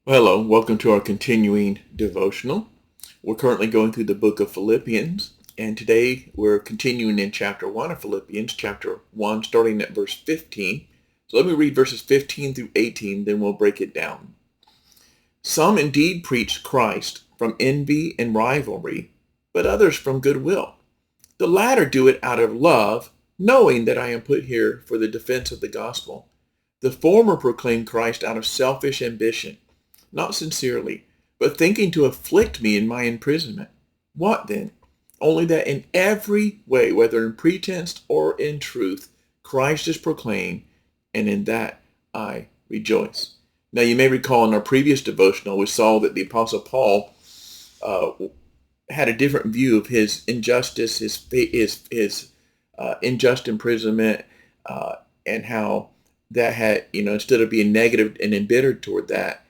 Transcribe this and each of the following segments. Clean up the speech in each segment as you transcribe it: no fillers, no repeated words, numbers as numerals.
Well, hello, welcome to our continuing devotional. We're currently going through the book of Philippians, and today we're continuing in chapter 1 of Philippians, chapter 1, starting at verse 15. So let me read verses 15 through 18, then we'll break it down. Some indeed preach Christ from envy and rivalry, but others from goodwill. The latter do it out of love, knowing that I am put here for the defense of the gospel. The former proclaim Christ out of selfish ambition, not sincerely, but thinking to afflict me in my imprisonment. What then? Only that in every way, whether in pretense or in truth, Christ is proclaimed, and in that I rejoice. Now you may recall in our previous devotional, we saw that the Apostle Paul uh, had a different view of his injustice, his unjust imprisonment, and how that had, instead of being negative and embittered toward that,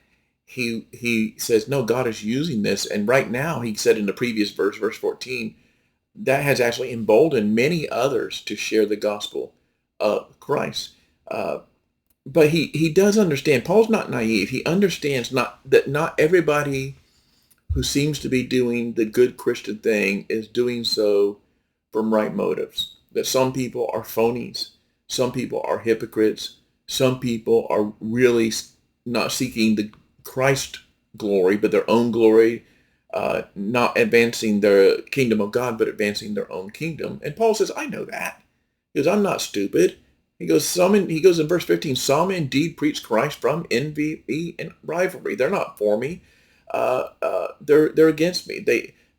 he says, no, God is using this. And right now, he said in the previous verse 14, that has actually emboldened many others to share the gospel of Christ. Uh, but he does understand. Paul's not naive. He understands not everybody who seems to be doing the good Christian thing is doing so from right motives. That some people are phonies. Some people are hypocrites. Some people are really not seeking the Christ glory, but their own glory, not advancing the kingdom of God, but advancing their own kingdom. And Paul says, I know that. He goes, I'm not stupid. He goes, he goes in verse 15, some indeed preach Christ from envy and rivalry. They're not for me. They're against me.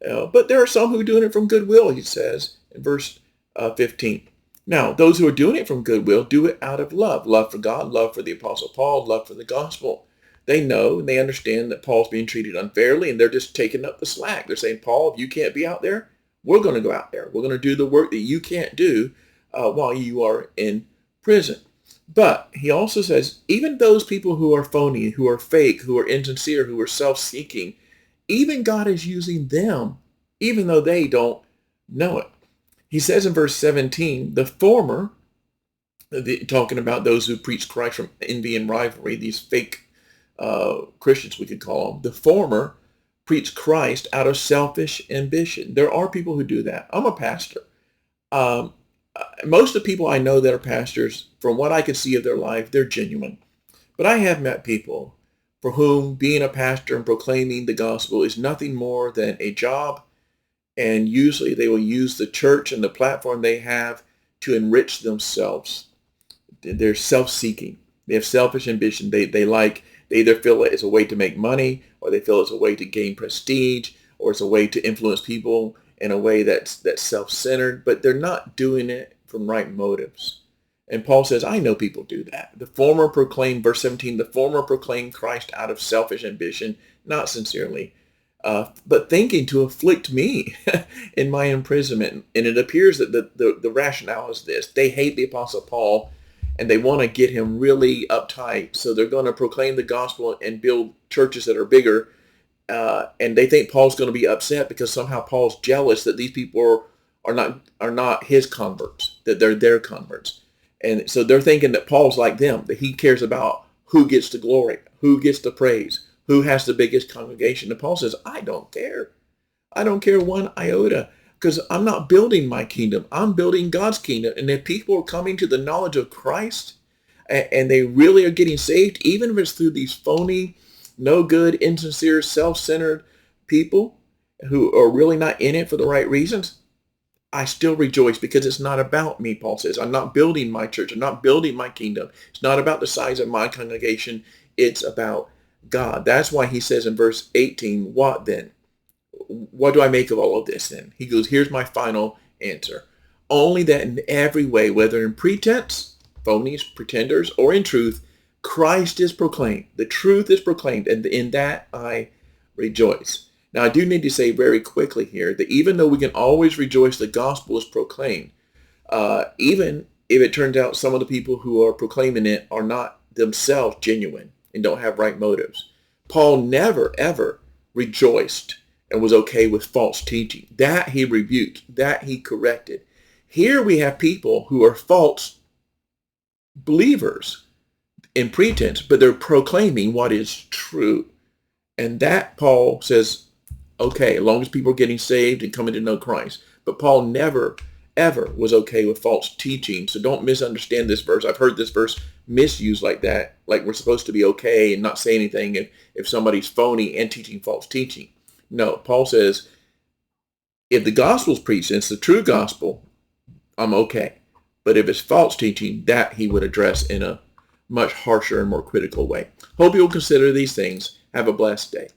But there are some who are doing it from goodwill, he says in verse 15. Now, those who are doing it from goodwill do it out of love for God, love for the Apostle Paul, love for the gospel. They know and they understand that Paul's being treated unfairly, and they're just taking up the slack. They're saying, Paul, if you can't be out there, we're going to go out there. We're going to do the work that you can't do while you are in prison. But he also says, even those people who are phony, who are fake, who are insincere, who are self-seeking, even God is using them, even though they don't know it. He says in verse 17, the former, talking about those who preach Christ from envy and rivalry, these fake Christians, we could call them. The former preach Christ out of selfish ambition. There are people who do that. I'm a pastor. Um, Most of the people I know that are pastors, from what I can see of their life, they're genuine. But I have met people for whom being a pastor and proclaiming the gospel is nothing more than a job. And usually they will use the church and the platform they have to enrich themselves. They're self-seeking. They have selfish ambition. They either feel it as a way to make money, or they feel it's a way to gain prestige, or it's a way to influence people in a way that's self-centered, but they're not doing it from right motives. And Paul says, I know people do that. The former proclaim, verse 17, the former proclaim Christ out of selfish ambition, not sincerely, but thinking to afflict me in my imprisonment. And it appears that the rationale is this. They hate the Apostle Paul, and they want to get him really uptight. So they're going to proclaim the gospel and build churches that are bigger. And they think Paul's going to be upset because somehow Paul's jealous that these people are not his converts, that they're their converts. And so they're thinking that Paul's like them, that he cares about who gets the glory, who gets the praise, who has the biggest congregation. And Paul says, I don't care. I don't care one iota, because I'm not building my kingdom. I'm building God's kingdom. And if people are coming to the knowledge of Christ and they really are getting saved, even if it's through these phony, no good, insincere, self-centered people who are really not in it for the right reasons, I still rejoice, because it's not about me, Paul says. I'm not building my church. I'm not building my kingdom. It's not about the size of my congregation. It's about God. That's why he says in verse 18, what then? What do I make of all of this then? He goes, here's my final answer. Only that in every way, whether in pretense, phonies, pretenders, or in truth, Christ is proclaimed. The truth is proclaimed, and in that I rejoice. Now, I do need to say very quickly here that even though we can always rejoice the gospel is proclaimed, even if it turns out some of the people who are proclaiming it are not themselves genuine and don't have right motives, Paul never, ever rejoiced and was okay with false teaching. That he rebuked, that he corrected. Here we have people who are false believers in pretense, but they're proclaiming what is true. And that Paul says, okay, as long as people are getting saved and coming to know Christ. But Paul never, ever was okay with false teaching. So don't misunderstand this verse. I've heard this verse misused like that, like we're supposed to be okay and not say anything if somebody's phony and teaching false teaching. No, Paul says, if the gospel's preached and it's the true gospel, I'm okay. But if it's false teaching, that he would address in a much harsher and more critical way. Hope you'll consider these things. Have a blessed day.